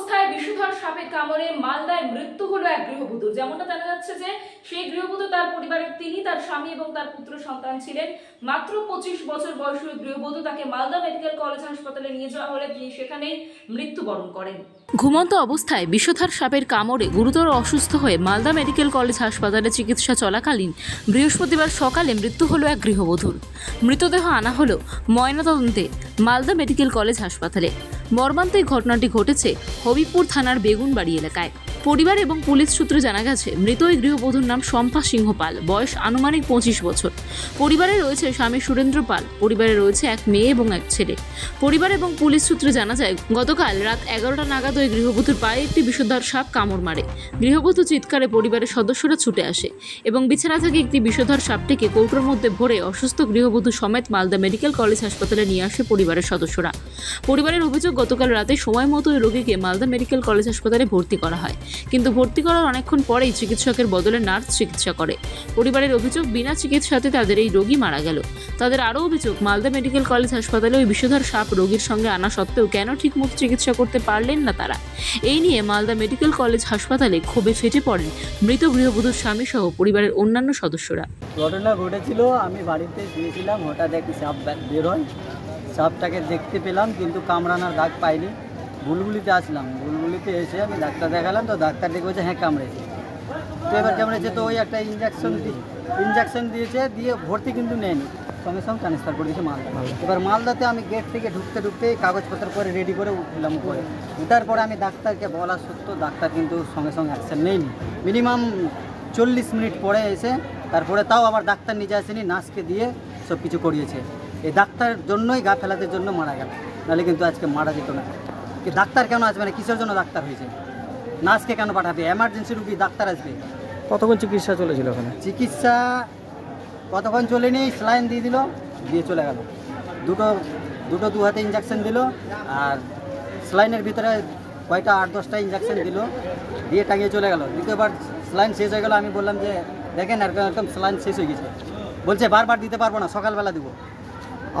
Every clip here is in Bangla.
অবস্থায় বিষধর সাপের কামড়ে মালদায় মৃত্যু হলো এক গৃহবধূর। যেমনটা জানা যাচ্ছে যে সেই গৃহবধূ, তার পরিবারের তিনি, তার স্বামী এবং তার পুত্র সন্তান ছিলেন। মাত্র 25 বছর বয়সী গৃহবধূ, তাকে মালদা মেডিকেল কলেজ হাসপাতালে নিয়ে যাওয়া হলে তিনি সেখানেই মৃত্যুবরণ করেন। ঘুমন্ত অবস্থায় বিষধর সাপের কামড়ে গুরুতর অসুস্থ হয়ে মালদা মেডিকেল কলেজ হাসপাতালে চিকিৎসা চলাকালীন বৃহস্পতিবার সকালে মৃত্যু হলো এক গৃহবধূর। মৃতদেহ আনা হলো ময়নাতদন্তে মালদা মেডিকেল কলেজ হাসপাতালে। মর্মান্তিক ঘটনাটি ঘটেছে হবিপুর থানার বেগুনবাড়ি এলাকায়। পরিবার এবং পুলিশ সূত্রে জানা গেছে, মৃত ওই গৃহবধূর নাম শম্পা সিংহ পাল, বয়স আনুমানিক 25 বছর। পরিবারে রয়েছে স্বামী সুরেন্দ্র পাল, পরিবারে রয়েছে এক মেয়ে এবং এক ছেলে। পরিবার এবং পুলিশ সূত্রে জানা যায়, গতকাল রাত 11টা নাগাদ ওই গৃহবধূর পায়ে একটি বিষধর সাপ কামড় মারে। গৃহবধূ চিৎকারে পরিবারের সদস্যরা ছুটে আসে এবং বিছানা থেকে একটি বিষধর সাপটিকে কৌটোর মধ্যে ভরে অসুস্থ গৃহবধূ সমেত মালদা মেডিকেল কলেজ হাসপাতালে নিয়ে আসে পরিবারের সদস্যরা। পরিবারের অভিযোগ, গতকাল রাতে সময় মতো ওই রোগীকে মালদা মেডিকেল কলেজ হাসপাতালে ভর্তি করা হয়, কিন্তু ভর্তি করার অনেকক্ষণ পরেই চিকিৎসকের বদলে নার্স চিকিৎসা করে। পরিবারের অভিযোগ, বিনা চিকিৎসাতে তাদের এই রোগী মারা গেল। তাদের আরও অভিযোগ, মালদা মেডিকেল কলেজ হাসপাতালে ওই বিষধর সাপ রোগীর সঙ্গে আনা সত্ত্বেও কেন ঠিকমতো চিকিৎসা করতে পারলেন না তারা। এই নিয়ে মালদা মেডিকেল কলেজ হাসপাতালে ক্ষোভে ফেটে পড়েন মৃত গৃহবধূর স্বামী সহ পরিবারের অন্যান্য সদস্যরা। ঘটনা ঘটেছিল, আমি বাড়িতে শুয়েছিলাম, হঠাৎ একটি সাপ বের হয়। সাপটাকে দেখতে পেলাম কিন্তু কামড়ানোর দাগ পাইনি। বুলবুলিতে আসলাম, বুলবুলিতে এসে আমি ডাক্তার দেখালাম, তো ডাক্তার দেখে বলছে হ্যাঁ কামড়েছে। তো এবার কামড়েছে, তো ওই একটা ইঞ্জেকশন দিয়েছে, দিয়ে ভর্তি কিন্তু নেয়নি, সঙ্গে সঙ্গে ট্রান্সফার করে দিয়েছে মালদা। এবার মালদাতে আমি গেট থেকে ঢুকতে কাগজপত্র করে রেডি করে উঠলাম উপরে। উঠার পরে আমি ডাক্তারকে বলা সত্ত্বেও ডাক্তার কিন্তু সঙ্গে সঙ্গে অ্যাকশন নেয়নি। মিনিমাম 40 মিনিট পরে এসে তারপরে তাও আবার ডাক্তার নিজে আসেনি, নার্সকে দিয়ে সব কিছু করিয়েছে। এই ডাক্তার জন্যই গা ফেলাতে জন্য মারা গেল, নাহলে কিন্তু আজকে মারা যেত না। কি ডাক্তার কেন আসবে না? কিসের জন্য ডাক্তার হয়েছে? নার্সকে কেন পাঠাবে? এমার্জেন্সি রুগী, ডাক্তার আসবে। কতক্ষণ চিকিৎসা চলেছিল ওখানে? চিকিৎসা কতক্ষণ চলেনি, স্যালাইন দিয়ে দিল, দিয়ে চলে গেল। দুটো দু হাতে ইঞ্জেকশন দিল, আর স্যালাইনের ভিতরে কয়টা 8-10টা ইঞ্জেকশন দিল, দিয়ে টাঙিয়ে চলে গেল। দ্বিতীয়বার স্যালাইন শেষ হয়ে গেল, আমি বললাম যে দেখেন এরকম স্যালাইন শেষ হয়ে গেছে। বলছে বারবার দিতে পারবো না, সকালবেলা দিব।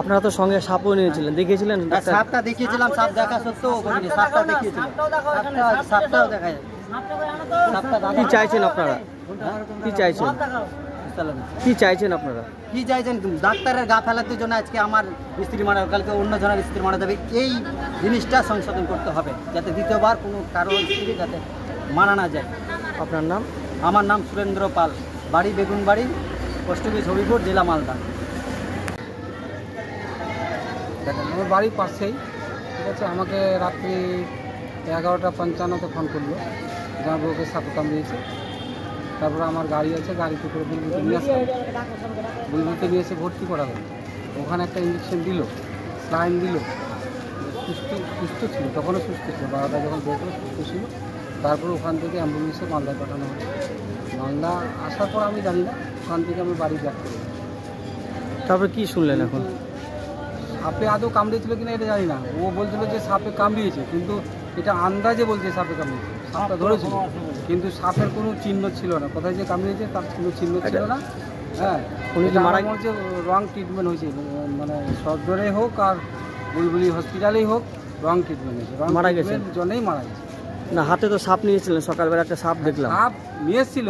আপনারা তো সঙ্গে সাপও নিয়েছিলেন, দেখিয়েছিলেন? সাপটা দেখিয়েছিলাম, সাপ দেখা সত্ত্বেও সাপটা দেখিয়েছিলাম, সাপটাও দেখা যায়। কি চাইছেন আপনারা? কি চাইছেন আপনারা? কি চাইছেন? ডাক্তারের গা ফেলাতে জন্য আজকে আমার স্ত্রী মারা, কালকে অন্য জনের স্ত্রী মারা যাবে। এই জিনিসটা সংশোধন করতে হবে, যাতে দ্বিতীয়বার কোনো কারো স্ত্রী যাতে মারা না যায়। আপনার নাম? আমার নাম সুরেন্দ্র পাল, বাড়ি বেগুনবাড়ি, পোস্ট অফিস হবিপুর, জেলা মালদা। দেখেন আমার বাড়ির পাশেই, ঠিক আছে। আমাকে রাত্রি 11:55-তে ফোন করলো যে আমার বউকে সাপে কামড়িয়েছে। তারপরে আমার গাড়ি আছে, গাড়িতে করে বুলবুলিতে নিয়ে আসলাম। বুলবুলিতে নিয়ে এসে ভর্তি করা হলো। ওখানে একটা ইঞ্জেকশন দিল, স্যালাইন দিল। সুস্থ ছিল, তখনও সুস্থ ছিল, 12টা যখন দেখলো সুস্থ ছিল। তারপরে ওখান থেকে অ্যাম্বুলেন্সে মালদায় পাঠানো হলো। মালদা আসার পর আমি জানি না, ওখান থেকে আমি বাড়ি ব্যাক করি। তারপরে কি শুনলেন এখন? সাপে আদৌ কামড়িয়েছিল কিনা এটা জানি না। ও বলছিল যে সাপে কামড়িয়েছে, কিন্তু এটা আন্দাজে বলছে সাপে কামড়িয়েছে। সাপটা ধরেছিল কিন্তু সাপের কোনো চিহ্ন ছিল না, কোথায় যে কামড়িয়েছে তার কোনো চিহ্ন ছিল না। হ্যাঁ, উনি মারা গেছে, রং ট্রিটমেন্ট হয়েছে, মানে সদরে হোক আর বুলবুলি হসপিটালেই হোক, রং ট্রিটমেন্ট হয়েছে। মারা গেছে জন্যই মারা গেছে। না, হাতে তো সাপ নিয়েছিলেন, সকালবেলা একটা সাপ দেখলাম। সাপ নিয়ে এসেছিল,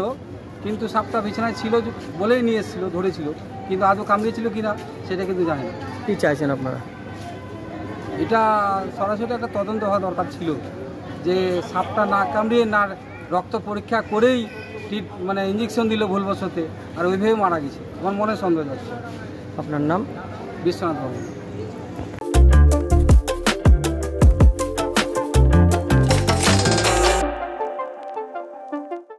কিন্তু সাপটা বিছানায় ছিল বলেই নিয়ে এসেছিল, ধরেছিল, কিন্তু আদৌ কামড়িয়েছিল কিনা সেটা কিন্তু জানি না। কি চাইছেন আপনারা? এটা সরাসরি একটা তদন্ত হওয়া দরকার ছিল, যে সাপটা না কামড়িয়ে না রক্ত পরীক্ষা করেই মানে ইঞ্জেকশন দিল ভুলবশতে, আর ওইভাবে মারা গেছে। আমার মনে সন্দেহ যাচ্ছে। আপনার নাম? বিশ্বনাথ বাবু।